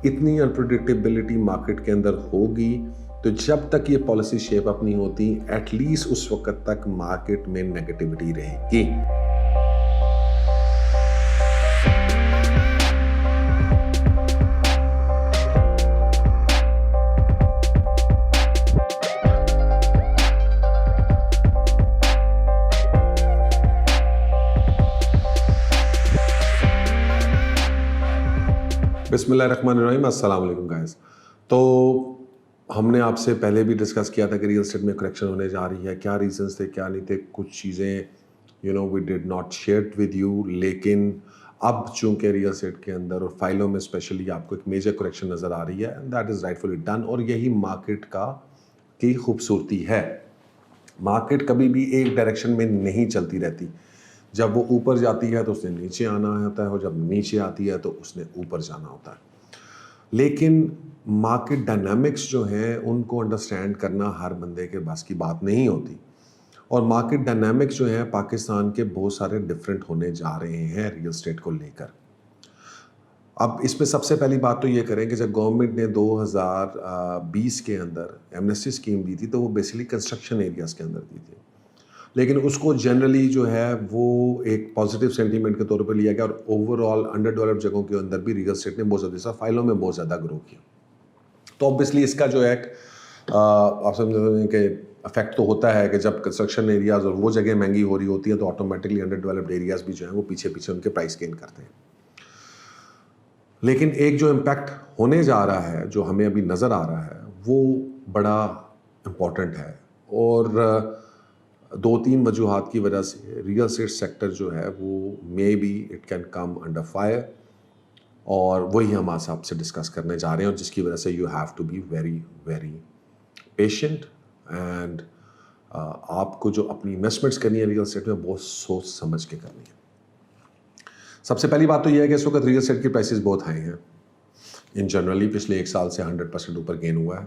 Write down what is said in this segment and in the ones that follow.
इतनी unpredictability market के अंदर होगी तो जब तक ये पॉलिसी शेप अप नहीं होती एटलीस्ट उस वक्त तक मार्केट में नेगेटिविटी रहेगी। बिस्मिल्लाहिर्रहमानिर्रहीम, अस्सलाम वालेकुम गाइस। तो हमने आपसे पहले भी डिस्कस किया था कि रियल एस्टेट में करेक्शन होने जा रही है, क्या रीजंस थे क्या नहीं थे, कुछ चीज़ें we did not share with you. लेकिन अब चूंकि रियल एस्टेट के अंदर और फाइलों में स्पेशली आपको एक मेजर करेक्शन नज़र आ रही है and that is rightfully done, और यही मार्केट की खूबसूरती है। मार्केट कभी भी एक डायरेक्शन में नहीं चलती रहती, जब वो ऊपर जाती है तो उसने नीचे आना होता है और जब नीचे आती है तो उसने ऊपर जाना होता है। लेकिन मार्केट डायनामिक्स जो हैं उनको अंडरस्टैंड करना हर बंदे के बस की बात नहीं होती, और मार्केट डायनामिक्स जो हैं पाकिस्तान के बहुत सारे डिफरेंट होने जा रहे हैं रियल एस्टेट को लेकर। अब इसमें सबसे पहली बात तो ये करें कि जब गवर्नमेंट ने 2020 के अंदर एमनेस्टी स्कीम दी थी तो वो बेसिकली कंस्ट्रक्शन एरियाज़ के अंदर दी थी, लेकिन उसको जनरली जो है वो एक पॉजिटिव सेंटीमेंट के तौर पर लिया गया और ओवरऑल अंडर डेवलप्ड जगहों के अंदर भी रियल एस्टेट ने बहुत ज़्यादा फाइलों में बहुत ज़्यादा ग्रो किया। तो ऑब्वियसली इसका जो है आप समझते हैं कि अफेक्ट तो होता है कि जब कंस्ट्रक्शन एरियाज़ और वो जगह महंगी हो रही होती है तो ऑटोमेटिकली अंडर डेवलप्ड एरियाज़ भी जो है वो पीछे पीछे उनके प्राइस गेन करते हैं। लेकिन एक जो इम्पैक्ट होने जा रहा है जो हमें अभी नज़र आ रहा है वो बड़ा इम्पॉर्टेंट है, और 2-3 वजूहात की वजह से रियल एस्टेट सेक्टर जो है वो may be it can come under fire, और वही हम आज आपसे डिस्कस करने जा रहे हैं, और जिसकी वजह से you have to be very very patient and आपको जो अपनी इन्वेस्टमेंट्स करनी है रियल एस्टेट में बहुत सोच समझ के करनी है। सबसे पहली बात तो यह है कि इस वक्त रियल एस्टेट की प्राइसेस बहुत हाई हैं इन जनरली, पिछले 1 साल से 100% ऊपर गेन हुआ है।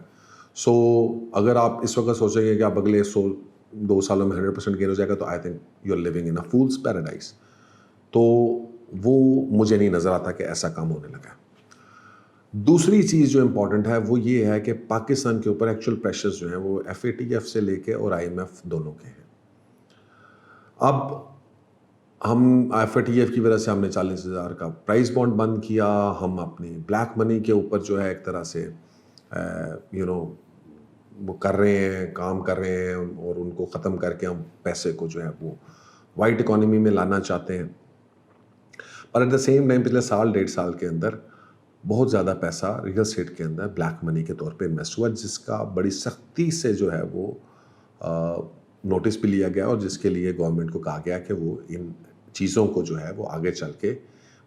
सो अगर आप इस वक्त सोचेंगे कि आप अगले 2 सालों में 100% गेन हो जाएगा तो I think you are living in a fool's paradise. तो वो मुझे नहीं नज़र आता कि ऐसा काम होने लगा। दूसरी चीज़ जो इम्पॉर्टेंट है वो ये है कि पाकिस्तान के ऊपर एक्चुअल प्रेशर्स जो हैं वो FATF से लेके और IMF दोनों के हैं। अब हम FATF की वजह से हमने 40,000 का प्राइस बॉन्ड बंद किया, हम अपनी ब्लैक मनी के ऊपर जो है एक तरह से वो कर रहे हैं, काम कर रहे हैं, और उनको ख़त्म करके हम पैसे को जो है वो वाइट इकोनॉमी में लाना चाहते हैं। पर एट द सेम टाइम पिछले 1.5 साल के अंदर बहुत ज़्यादा पैसा रियल एस्टेट के अंदर ब्लैक मनी के तौर पे इन्वेस्ट हुआ, जिसका बड़ी सख्ती से जो है वो नोटिस भी लिया गया, और जिसके लिए गवर्नमेंट को कहा गया कि वो इन चीज़ों को जो है वो आगे चल के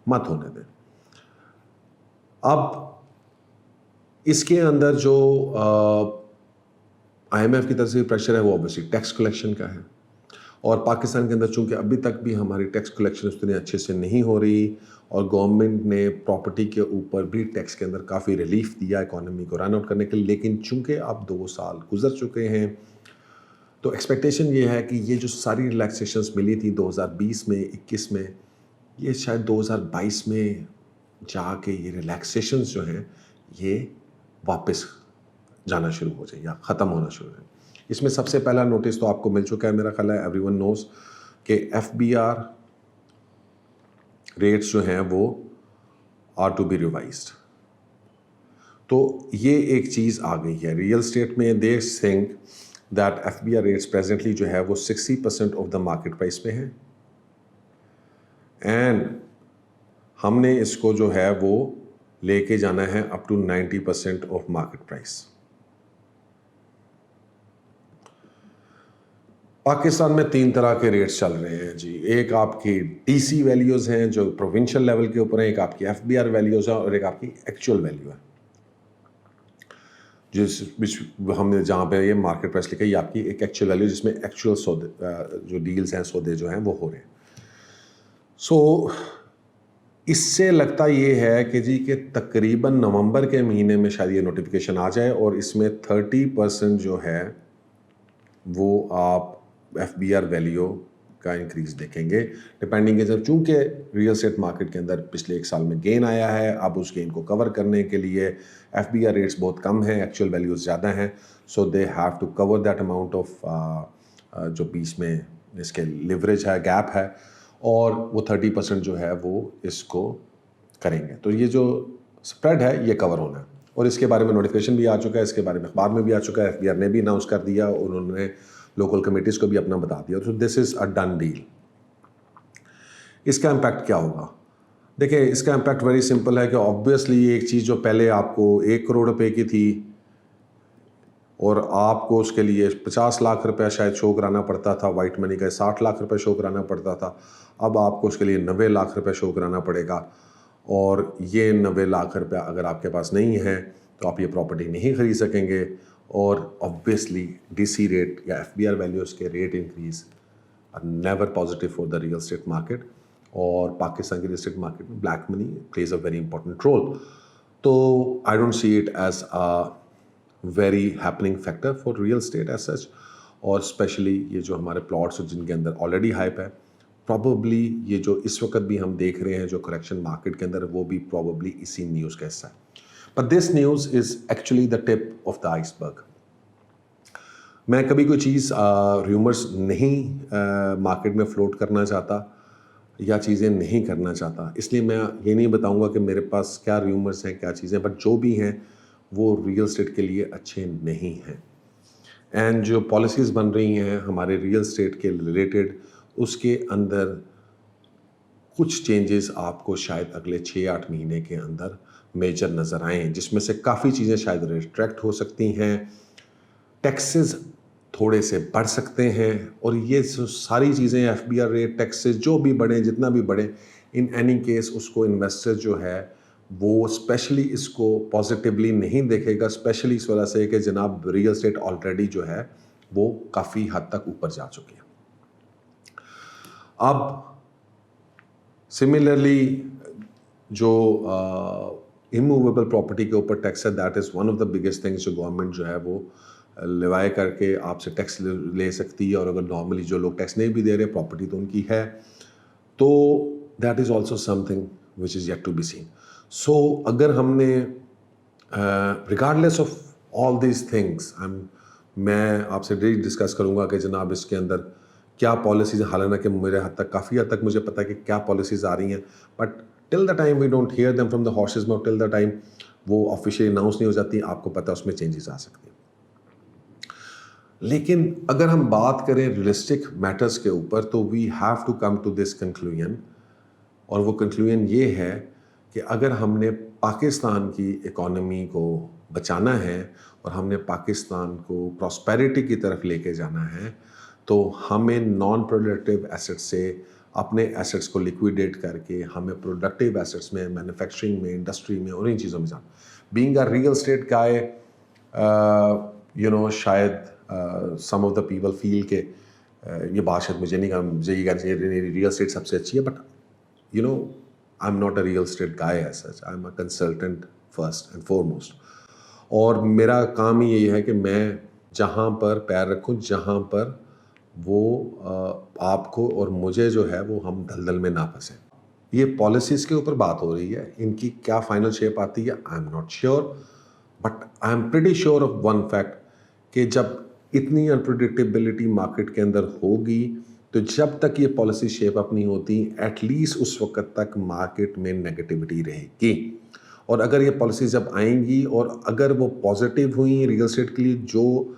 मत होने दें। अब इसके अंदर जो IMF की तरफ से प्रेशर है वो ऑब्वियसली टैक्स कलेक्शन का है, और पाकिस्तान के अंदर चूंकि अभी तक भी हमारी टैक्स कलेक्शन उतनी अच्छे से नहीं हो रही, और गवर्नमेंट ने प्रॉपर्टी के ऊपर भी टैक्स के अंदर काफ़ी रिलीफ दिया इकोनॉमी को रन आउट करने के लिए, लेकिन चूंकि अब 2 साल गुजर चुके हैं तो एक्सपेक्टेशन ये है कि ये जो सारी रिलैक्सेशंस मिली थी 2020 में 21 में, ये शायद 2022 में जाके ये रिलैक्सेशंस जो हैं ये वापस जाना शुरू हो जाए या ख़त्म होना शुरू हो जाए। इसमें सबसे पहला नोटिस तो आपको मिल चुका है, मेरा ख्याल है एवरीवन नोज़ कि FBR रेट्स जो हैं वो आर टू बी रिवाइज्ड। तो ये एक चीज़ आ गई है रियल एस्टेट में। They think that FBR rates presently जो है वो 60% ऑफ द मार्केट प्राइस पे हैं, एंड हमने इसको जो है वो लेके जाना है up to 90% of market price. Pakistan में 3 तरह के रेट्स चल रहे हैं जी। एक आपकी DC वैल्यूज़ हैं जो प्रोविंशियल लेवल के ऊपर है, एक आपकी FBR वैल्यूज़ है, और एक आपकी एक्चुअल वैल्यू है हमने जहाँ पे ये मार्केट प्राइस लिखा है, ये आपकी एक एक्चुअल वैल्यू जिसमें एक्चुअल सौदे जो डील्स हैं, सौदे जो हैं वो हो रहे हैं। सो इससे लगता ये है कि जी कि तकरीबन नवंबर के महीने में शायद ये नोटिफिकेशन आ जाए, और इसमें 30% जो है वो आप FBR वैल्यू का इंक्रीज देखेंगे डिपेंडिंग जब, चूँकि रियल एस्टेट मार्केट के अंदर पिछले 1 साल में गेन आया है, अब उस गेन को कवर करने के लिए FBR रेट्स बहुत कम हैं, एक्चुअल वैल्यूज़ ज़्यादा हैं, so they have to cover that amount of जो बीच में इसके लिवरेज है, गैप है, और वो 30% जो है वो इसको करेंगे। तो ये जो स्प्रेड है ये कवर होना है, और इसके बारे में नोटिफिकेशन भी आ चुका है, इसके बारे में अखबार में भी आ चुका है, FBR ने भी अनाउंस कर दिया, और उन्होंने लोकल कमेटीज़ को भी अपना बता दिया। तो this is a done deal. इसका इम्पैक्ट क्या होगा? देखिए, इसका इम्पैक्ट वेरी सिंपल है कि ऑब्वियसली एक चीज़ जो पहले आपको 1 करोड़ रुपए की थी और आपको उसके लिए 50 लाख रुपया शायद शो कराना पड़ता था, वाइट मनी का 60 लाख रुपये शो कराना पड़ता था, अब आपको उसके लिए 90 लाख रुपये शो कराना पड़ेगा। और ये 90 लाख रुपया अगर आपके पास नहीं है तो आप ये प्रॉपर्टी नहीं खरीद सकेंगे, और ऑब्वियसली DC रेट या FBR वैल्यूज़ के rate increase are never positive for the real estate market, और पाकिस्तान की रियल एस्टेट मार्केट में black money plays a very important role. तो I don't see it as a very happening factor for real estate as such, और especially ये जो हमारे plots जिनके अंदर ऑलरेडी हाइप है, प्रॉबली ये जो इस वक्त भी हम देख रहे हैं जो करेक्शन मार्केट के अंदर, वो भी प्रॉबली इसी न्यूज़ का हिस्सा है। But this news is actually the tip of the iceberg. मैं कभी कोई चीज़ र्यूमर्स नहीं मार्केट में फ्लोट करना चाहता या चीज़ें नहीं करना चाहता, इसलिए मैं ये नहीं बताऊंगा कि मेरे पास क्या र्यूमर्स हैं, क्या चीज़ें, बट जो भी हैं वो रियल एस्टेट के लिए अच्छे नहीं हैं। एंड जो पॉलिसीज़ बन रही हैं हमारे रियल एस्टेट के रिलेटेड, उसके अंदर कुछ चेंजेस आपको शायद अगले 6-8 महीने के अंदर मेजर नज़र आएँ, जिसमें से काफ़ी चीज़ें शायद रिस्ट्रैक्ट हो सकती हैं, टैक्सेस थोड़े से बढ़ सकते हैं, और ये सारी चीज़ें FBR रेट, टैक्सेस जो भी बढ़े, जितना भी बढ़े, इन एनी केस उसको इन्वेस्टर जो है वो स्पेशली इसको पॉजिटिवली नहीं देखेगा, स्पेशली इस वजह से कि जनाब रियल एस्टेट ऑलरेडी जो है वो काफ़ी हद तक ऊपर जा चुकी है। अब सिमिलरली जो इमूवेबल प्रॉपर्टी के ऊपर टैक्स है, that is one of the biggest things जो गवर्नमेंट जो है वो लिवाए करके आपसे टैक्स ले सकती है, और अगर नॉर्मली जो लोग टैक्स नहीं भी दे रहे, प्रॉपर्टी तो उनकी है, तो that is also something which is yet to be seen. So अगर हमने regardless of all these things, मैं आपसे डिस्कस करूँगा कि जनाब इसके अंदर क्या पॉलिसीज़, हालांकि मेरे हद तक काफ़ी हद तक मुझे पता है कि क्या पॉलिसीज़ आ रही हैं, but till the time we don't hear them from the horse's mouth, till the time वो ऑफिशियली अनाउंस नहीं हो जाती, आपको पता है उसमें चेंजेस आ सकती हैं। लेकिन अगर हम बात करें रियलिस्टिक मैटर्स के ऊपर, तो we have to come to this conclusion, और वो कंक्लूजन ये है कि अगर हमने पाकिस्तान की इकॉनमी को बचाना है और हमने पाकिस्तान को प्रॉस्पेरिटी की तरफ लेके जाना है, तो हमें नॉन प्रोडक्टिव एसेट्स से अपने एसेट्स को लिक्विडेट करके हमें प्रोडक्टिव एसेट्स में, मैन्युफैक्चरिंग में, इंडस्ट्री में और इन चीज़ों में जाना। बीइंग अ रियल एस्टेट गाय, शायद सम ऑफ द पीपल फील के ये बात शायद मुझे नहीं मुझे ये कहना चाहिए रियल एस्टेट सबसे अच्छी है, but I am not a real estate guy as such, I am a consultant first and foremost, और मेरा काम ही यही है कि मैं जहाँ पर पैर रखूँ, जहाँ पर वो आपको और मुझे जो है वो हम दलदल में ना फंसे। ये पॉलिसीज़ के ऊपर बात हो रही है, इनकी क्या फाइनल शेप आती है आई am not sure, but I am pretty sure of one fact कि जब इतनी अनप्रेडिक्टेबिलिटी मार्केट के अंदर होगी, तो जब तक ये पॉलिसी शेप अप नहीं होती, एटलीस्ट उस वक्त तक मार्केट में नेगेटिविटी रहेगी। और अगर ये पॉलिसी जब आएंगी और अगर वो पॉजिटिव हुई रियल एस्टेट के लिए, जो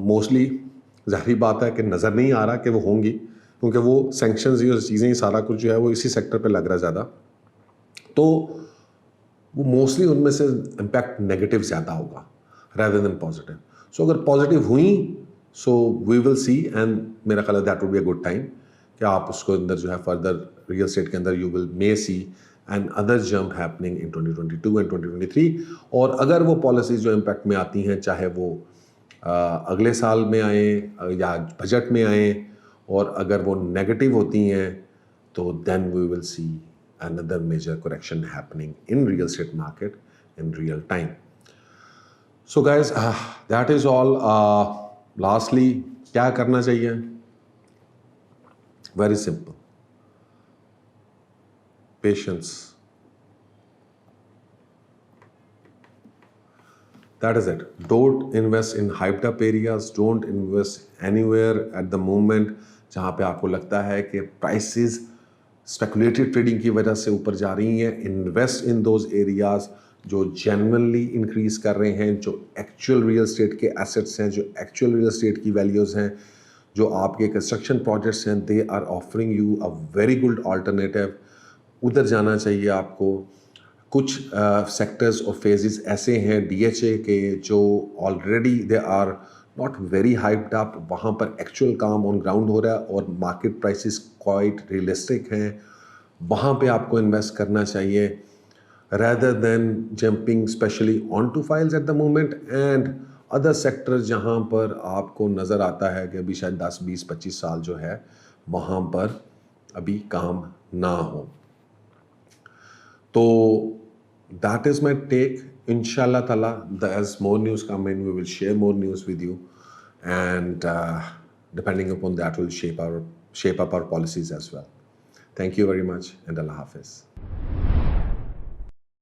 मोस्टली ज़ाहिर बात है कि नज़र नहीं आ रहा कि वो होंगी, क्योंकि वो सैंक्शंस ही और चीज़ें ही सारा कुछ जो है वो इसी सेक्टर पे लग रहा है ज़्यादा, तो वो मोस्टली उनमें से इम्पैक्ट नेगेटिव ज़्यादा होगा rather than पॉजिटिव। सो अगर पॉजिटिव हुई, so we will see, and मेरा ख्याल है that would be a good time कि आप उसको अंदर जो है फर्दर रियल एस्टेट के अंदर you will may see and other jump happening in 2022 and 2023। और अगर वो पॉलिसीज़ जो इम्पैक्ट में आती हैं, चाहे वो अगले साल में आए या बजट में आए, और अगर वो नेगेटिव होती हैं, तो then we will see another major correction happening in real estate market in real time. So guys, that is all. Lastly, क्या करना चाहिए? Very simple. Patience. That is it. Don't invest in hyped up areas. Don't invest anywhere at the moment जहाँ पे आपको लगता है कि prices speculative trading की वजह से ऊपर जा रही हैं. Invest in those areas जो genuinely increase कर रहे हैं, जो actual real estate के assets हैं, जो actual real estate की values हैं, जो आपके construction projects हैं, they are offering you a very good alternative. उधर जाना चाहिए आपको. कुछ सेक्टर्स और फेजेस ऐसे हैं डीएचए के जो already they are not very hyped up, वहाँ पर एक्चुअल काम ऑन ग्राउंड हो रहा है और मार्केट प्राइसेस क्वाइट रियलिस्टिक हैं, वहाँ पे आपको इन्वेस्ट करना चाहिए rather than jumping specially onto files at the moment and other sectors जहाँ पर आपको नज़र आता है कि अभी शायद 10, 20, 25 साल जो है वहाँ पर अभी काम ना हो. तो that is my take. Inshallah Ta'ala, as more news come in, we will share more news with you. And depending upon that, we'll shape up our policies as well. Thank you very much and Allah Hafiz.